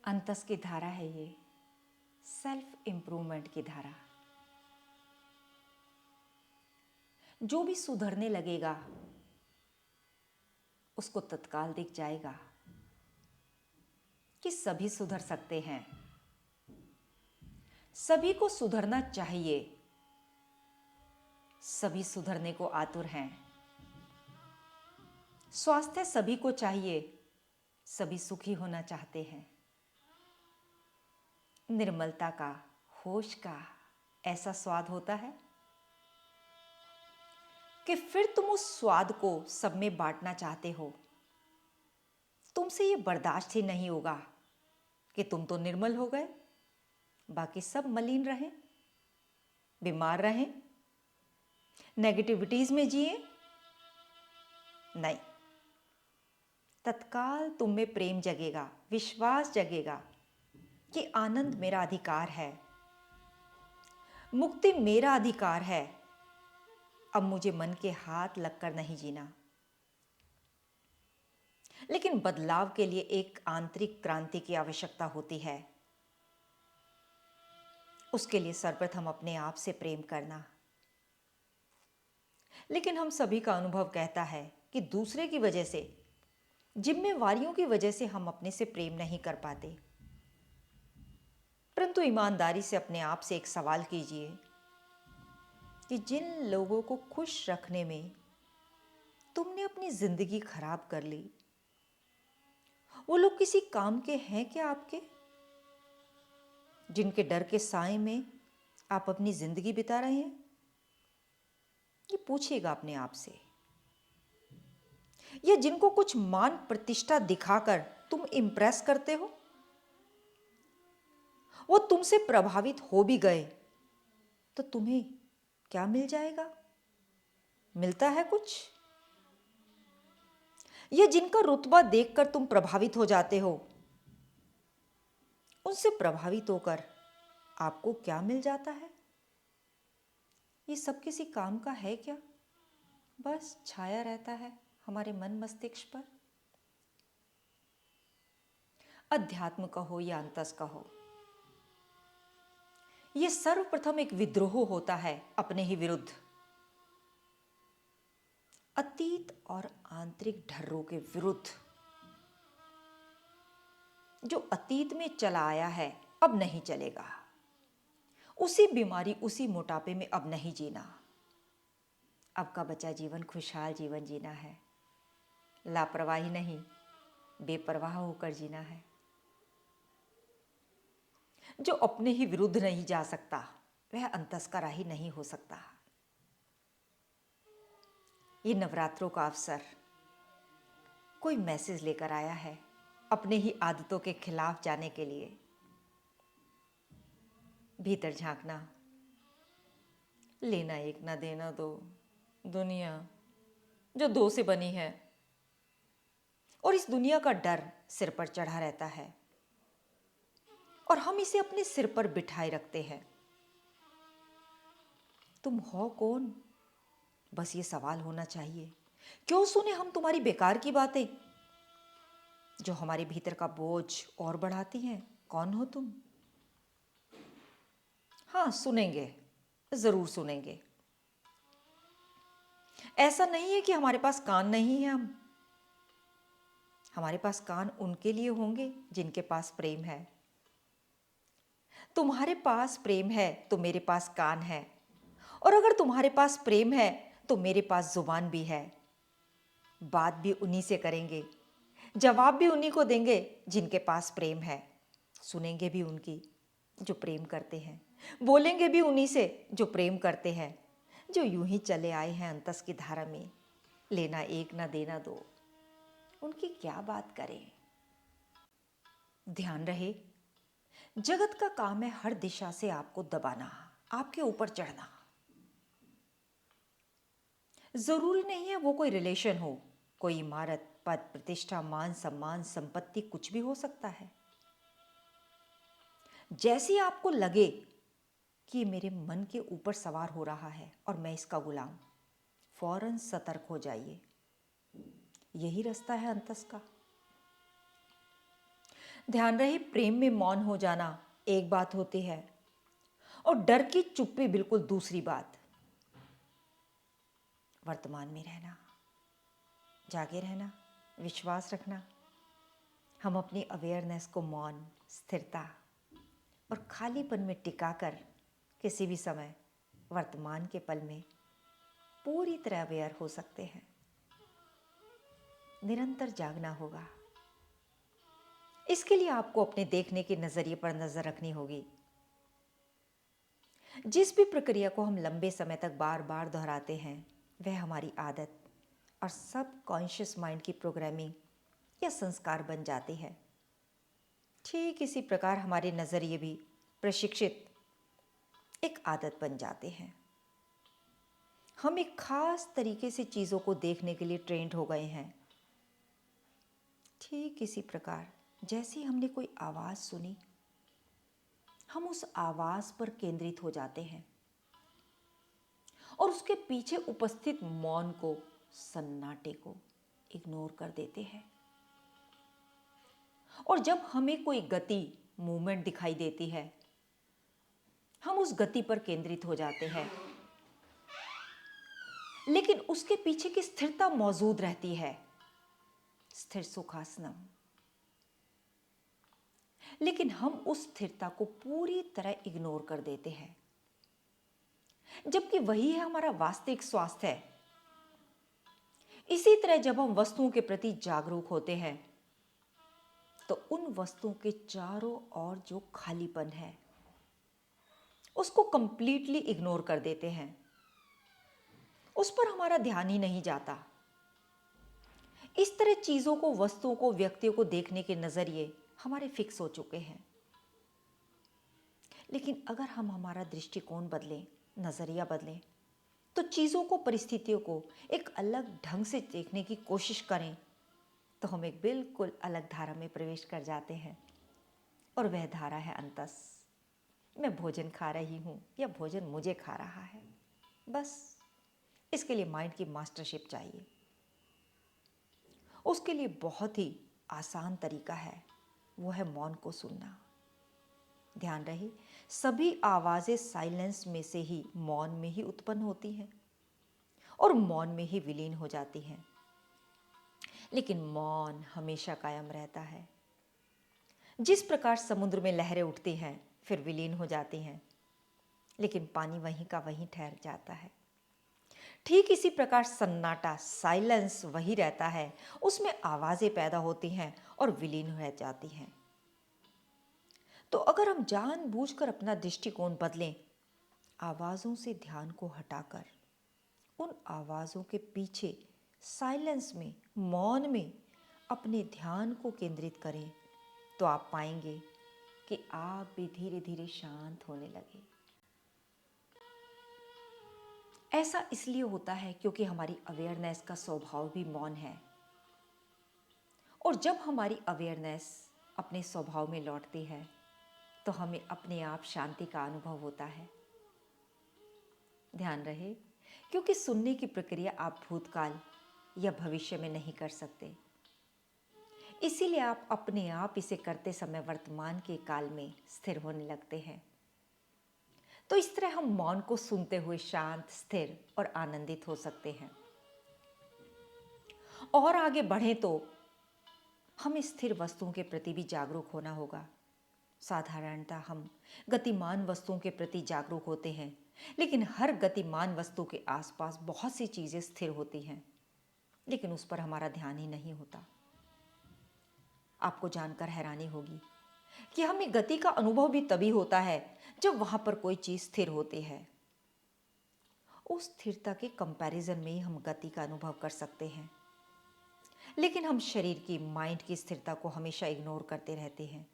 अंतस की धारा है ये, सेल्फ इम्प्रूवमेंट की धारा। जो भी सुधरने लगेगा उसको तत्काल दिख जाएगा कि सभी सुधर सकते हैं, सभी को सुधरना चाहिए, सभी सुधरने को आतुर हैं। स्वास्थ्य सभी को चाहिए, सभी सुखी होना चाहते हैं। निर्मलता का, होश का ऐसा स्वाद होता है कि फिर तुम उस स्वाद को सब में बांटना चाहते हो। तुमसे ये बर्दाश्त ही नहीं होगा कि तुम तो निर्मल हो गए, बाकी सब मलिन रहें, बीमार रहें, नेगेटिविटीज में जिए। नहीं, तत्काल तुम में प्रेम जगेगा, विश्वास जगेगा कि आनंद मेरा अधिकार है, मुक्ति मेरा अधिकार है। अब मुझे मन के हाथ लगकर नहीं जीना। लेकिन बदलाव के लिए एक आंतरिक क्रांति की आवश्यकता होती है। उसके लिए सर्वप्रथम अपने आप से प्रेम करना। लेकिन हम सभी का अनुभव कहता है कि दूसरे की वजह से, जिम्मेवारियों की वजह से हम अपने से प्रेम नहीं कर पाते। परंतु ईमानदारी से अपने आप से एक सवाल कीजिए कि जिन लोगों को खुश रखने में तुमने अपनी जिंदगी खराब कर ली, वो लोग किसी काम के हैं क्या आपके? जिनके डर के साए में आप अपनी जिंदगी बिता रहे हैं? ये पूछिएगा अपने आप से। या जिनको कुछ मान प्रतिष्ठा दिखाकर तुम इंप्रेस करते हो, वो तुमसे प्रभावित हो भी गए तो तुम्हें क्या मिल जाएगा? मिलता है कुछ? या जिनका रुतबा देखकर तुम प्रभावित हो जाते हो, उनसे प्रभावित होकर आपको क्या मिल जाता है? ये सब किसी काम का है क्या? बस छाया रहता है हमारे मन मस्तिष्क पर। अध्यात्म कहो या अंतस कहो, यह सर्वप्रथम एक विद्रोह होता है अपने ही विरुद्ध, अतीत और आंतरिक ढर्रों के विरुद्ध। जो अतीत में चला आया है अब नहीं चलेगा। उसी बीमारी, उसी मोटापे में अब नहीं जीना। अब का बचा जीवन खुशहाल जीवन जीना है। लापरवाही नहीं, बेपरवाह होकर जीना है। जो अपने ही विरुद्ध नहीं जा सकता वह अंतस्कराही नहीं हो सकता। ये नवरात्रों का अवसर कोई मैसेज लेकर आया है अपने ही आदतों के खिलाफ जाने के लिए। भीतर झांकना, लेना एक ना देना दो, दुनिया जो दो से बनी है, और इस दुनिया का डर सिर पर चढ़ा रहता है और हम इसे अपने सिर पर बिठाए रखते हैं। तुम हो कौन? बस ये सवाल होना चाहिए। क्यों सुने हम तुम्हारी बेकार की बातें जो हमारे भीतर का बोझ और बढ़ाती हैं? कौन हो तुम? हाँ, सुनेंगे, जरूर सुनेंगे। ऐसा नहीं है कि हमारे पास कान नहीं है। हमारे पास कान उनके लिए होंगे जिनके पास प्रेम है। तुम्हारे पास प्रेम है तो मेरे पास कान है, और अगर तुम्हारे पास प्रेम है तो मेरे पास जुबान भी है। बात भी उन्हीं से करेंगे, जवाब भी उन्हीं को देंगे जिनके पास प्रेम है। सुनेंगे भी उनकी जो प्रेम करते हैं, बोलेंगे भी उन्हीं से जो प्रेम करते हैं, जो यूं ही चले आए हैं अंतस की धारा में, लेना एक ना देना दो। उनकी क्या बात करें? ध्यान रहे, जगत का काम है हर दिशा से आपको दबाना, आपके ऊपर चढ़ना। जरूरी नहीं है वो कोई रिलेशन हो, कोई इमारत, पद, प्रतिष्ठा, मान सम्मान, संपत्ति, कुछ भी हो सकता है। जैसे आपको लगे कि ये मेरे मन के ऊपर सवार हो रहा है और मैं इसका गुलाम, फौरन सतर्क हो जाइए। यही रास्ता है अंतस का। ध्यान रहे, प्रेम में मौन हो जाना एक बात होती है और डर की चुप्पी बिल्कुल दूसरी बात। वर्तमान में रहना, जागे रहना, विश्वास रखना। हम अपनी अवेयरनेस को मौन, स्थिरता और खालीपन में टिकाकर किसी भी समय वर्तमान के पल में पूरी तरह अवेयर हो सकते हैं। निरंतर जागना होगा। इसके लिए आपको अपने देखने के नजरिए पर नजर रखनी होगी। जिस भी प्रक्रिया को हम लंबे समय तक बार बार दोहराते हैं वह हमारी आदत और सब कॉन्शियस माइंड की प्रोग्रामिंग या संस्कार बन जाती है। ठीक इसी प्रकार हमारे नजरिए भी प्रशिक्षित एक आदत बन जाते हैं। हम एक खास तरीके से चीज़ों को देखने के लिए ट्रेंड हो गए हैं। ठीक इसी प्रकार जैसे ही हमने कोई आवाज़ सुनी, हम उस आवाज़ पर केंद्रित हो जाते हैं और उसके पीछे उपस्थित मौन को, सन्नाटे को इग्नोर कर देते हैं। और जब हमें कोई गति, मूवमेंट दिखाई देती है, हम उस गति पर केंद्रित हो जाते हैं, लेकिन उसके पीछे की स्थिरता मौजूद रहती है, स्थिर सुखासनम। लेकिन हम उस स्थिरता को पूरी तरह इग्नोर कर देते हैं, जबकि वही है हमारा वास्तविक स्वास्थ्य। इसी तरह जब हम वस्तुओं के प्रति जागरूक होते हैं तो उन वस्तुओं के चारों ओर जो खालीपन है उसको कंप्लीटली इग्नोर कर देते हैं। उस पर हमारा ध्यान ही नहीं जाता। इस तरह चीजों को, वस्तुओं को, व्यक्तियों को देखने के नजरिए हमारे फिक्स हो चुके हैं। लेकिन अगर हम हमारा दृष्टिकोण बदलें, नजरिया बदलें, तो चीजों को, परिस्थितियों को एक अलग ढंग से देखने की कोशिश करें तो हम एक बिल्कुल अलग धारा में प्रवेश कर जाते हैं। और वह धारा है अंतस। मैं भोजन खा रही हूं या भोजन मुझे खा रहा है। बस इसके लिए माइंड की मास्टरशिप चाहिए। उसके लिए बहुत ही आसान तरीका है, वो है मौन को सुनना। ध्यान रहे, सभी आवाजें साइलेंस में से ही, मौन में ही उत्पन्न होती हैं और मौन में ही विलीन हो जाती हैं। लेकिन मौन हमेशा कायम रहता है। जिस प्रकार समुद्र में लहरें उठती हैं फिर विलीन हो जाती हैं, लेकिन पानी वहीं का वहीं ठहर जाता है। ठीक इसी प्रकार सन्नाटा, साइलेंस वही रहता है, उसमें आवाजें पैदा होती हैं और विलीन हो जाती हैं। तो अगर हम जानबूझकर अपना दृष्टिकोण बदलें, आवाजों से ध्यान को हटाकर उन आवाजों के पीछे साइलेंस में, मौन में अपने ध्यान को केंद्रित करें, तो आप पाएंगे कि आप भी धीरे धीरे शांत होने लगे। ऐसा इसलिए होता है क्योंकि हमारी अवेयरनेस का स्वभाव भी मौन है। और जब हमारी अवेयरनेस अपने स्वभाव में लौटती है तो हमें अपने आप शांति का अनुभव होता है। ध्यान रहे, क्योंकि सुनने की प्रक्रिया आप भूतकाल या भविष्य में नहीं कर सकते, इसीलिए आप अपने आप इसे करते समय वर्तमान के काल में स्थिर होने लगते हैं। तो इस तरह हम मौन को सुनते हुए शांत, स्थिर और आनंदित हो सकते हैं। और आगे बढ़ें तो हमें स्थिर वस्तुओं के प्रति भी जागरूक होना होगा। साधारणतः हम गतिमान वस्तुओं के प्रति जागरूक होते हैं, लेकिन हर गतिमान वस्तु के आसपास बहुत सी चीजें स्थिर होती हैं, लेकिन उस पर हमारा ध्यान ही नहीं होता। आपको जानकर हैरानी होगी कि हमें गति का अनुभव भी तभी होता है जब वहां पर कोई चीज स्थिर होती है। उस स्थिरता के कंपैरिजन में ही हम गति का अनुभव कर सकते हैं, लेकिन हम शरीर की, माइंड की स्थिरता को हमेशा इग्नोर करते रहते हैं।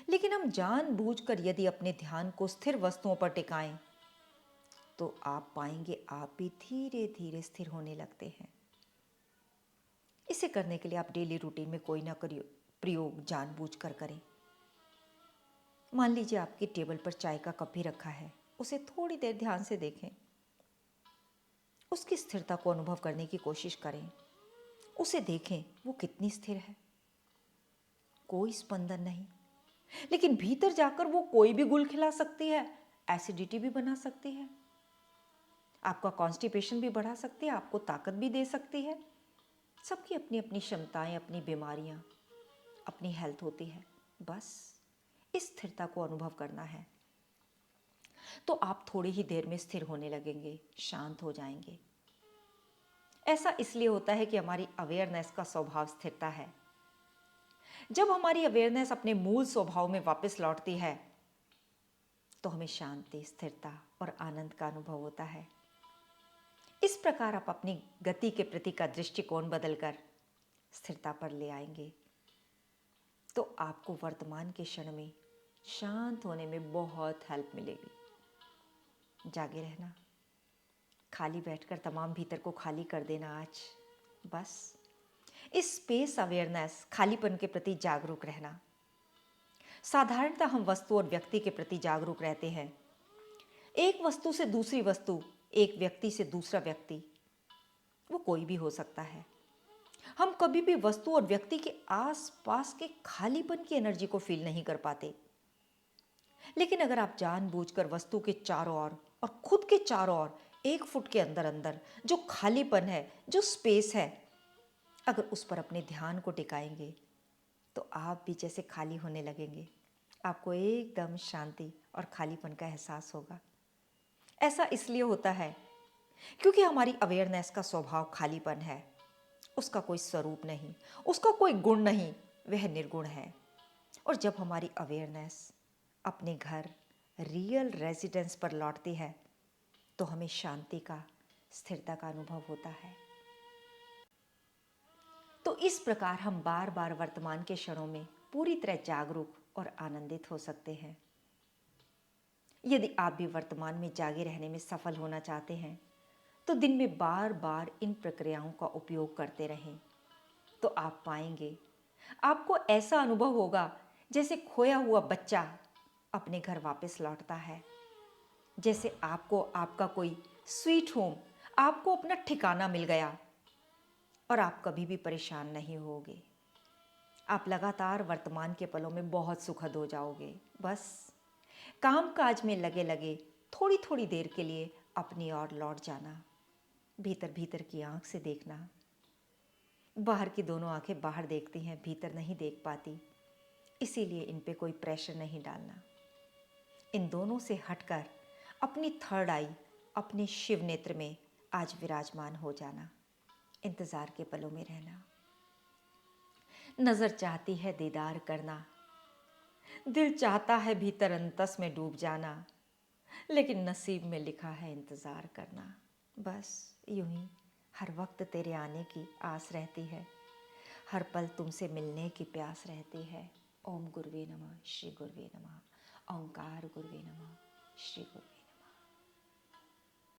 लेकिन हम जानबूझकर यदि अपने ध्यान को स्थिर वस्तुओं पर टिकाएं तो आप पाएंगे आप भी धीरे धीरे स्थिर होने लगते हैं। इसे करने के लिए आप डेली रूटीन में कोई ना कोई प्रयोग जानबूझकर करें। मान लीजिए आपकी टेबल पर चाय का कप भी रखा है, उसे थोड़ी देर ध्यान से देखें, उसकी स्थिरता को अनुभव करने की कोशिश करें, उसे देखें वो कितनी स्थिर है। कोई स्पंदन नहीं। लेकिन भीतर जाकर वो कोई भी गुल खिला सकती है, एसिडिटी भी बना सकती है, आपका कॉन्स्टिपेशन भी बढ़ा सकती है, आपको ताकत भी दे सकती है। सबकी अपनी अपनी क्षमताएं, अपनी बीमारियां, अपनी हेल्थ होती है। बस इस स्थिरता को अनुभव करना है तो आप थोड़ी ही देर में स्थिर होने लगेंगे, शांत हो जाएंगे। ऐसा इसलिए होता है कि हमारी अवेयरनेस का स्वभाव स्थिरता है। जब हमारी अवेयरनेस अपने मूल स्वभाव में वापस लौटती है तो हमें शांति, स्थिरता और आनंद का अनुभव होता है। इस प्रकार आप अपनी गति के प्रति का दृष्टिकोण बदलकर स्थिरता पर ले आएंगे तो आपको वर्तमान के क्षण में शांत होने में बहुत हेल्प मिलेगी। जागे रहना, खाली बैठकर तमाम भीतर को खाली कर देना आज। बस इस स्पेस अवेयरनेस, खालीपन के प्रति जागरूक रहना। साधारणतः हम वस्तु और व्यक्ति के प्रति जागरूक रहते हैं। एक वस्तु से दूसरी वस्तु, एक व्यक्ति से दूसरा व्यक्ति, वो कोई भी हो सकता है। हम कभी भी वस्तु और व्यक्ति के आसपास के खालीपन की एनर्जी को फील नहीं कर पाते। लेकिन अगर आप जानबूझकर वस्तु के चारों ओर और खुद के चारों ओर 1 फुट के अंदर अंदर जो खालीपन है, जो स्पेस है, अगर उस पर अपने ध्यान को टिकाएंगे तो आप भी जैसे खाली होने लगेंगे। आपको एकदम शांति और खालीपन का एहसास होगा। ऐसा इसलिए होता है क्योंकि हमारी अवेयरनेस का स्वभाव खालीपन है। उसका कोई स्वरूप नहीं, उसका कोई गुण नहीं, वह निर्गुण है। और जब हमारी अवेयरनेस अपने घर, रियल रेजिडेंस पर लौटती है तो हमें शांति का, स्थिरता का अनुभव होता है। तो इस प्रकार हम बार बार वर्तमान के क्षणों में पूरी तरह जागरूक और आनंदित हो सकते हैं। यदि आप भी वर्तमान में जागे रहने में सफल होना चाहते हैं तो दिन में बार बार इन प्रक्रियाओं का उपयोग करते रहें तो आप पाएंगे, आपको ऐसा अनुभव होगा जैसे खोया हुआ बच्चा अपने घर वापस लौटता है, जैसे आपको आपका कोई स्वीट होम, आपको अपना ठिकाना मिल गया और आप कभी भी परेशान नहीं होगे। आप लगातार वर्तमान के पलों में बहुत सुखद हो जाओगे। बस काम काज में लगे लगे थोड़ी थोड़ी देर के लिए अपनी ओर लौट जाना, भीतर भीतर की आंख से देखना। बाहर की दोनों आंखें बाहर देखती हैं, भीतर नहीं देख पाती, इसीलिए इन पे कोई प्रेशर नहीं डालना। इन दोनों से हटकर अपनी थर्ड आई, अपने शिव नेत्र में आज विराजमान हो जाना। इंतजार के पलों में रहना। नजर चाहती है दीदार करना, दिल चाहता है भीतर अंतस में डूब जाना, लेकिन नसीब में लिखा है इंतजार करना। बस यूं ही हर वक्त तेरे आने की आस रहती है, हर पल तुमसे मिलने की प्यास रहती है। ओम गुरुवे नमः, श्री गुरुवे नमः। ओंकार गुरुवे नमः, श्री गुरुवे।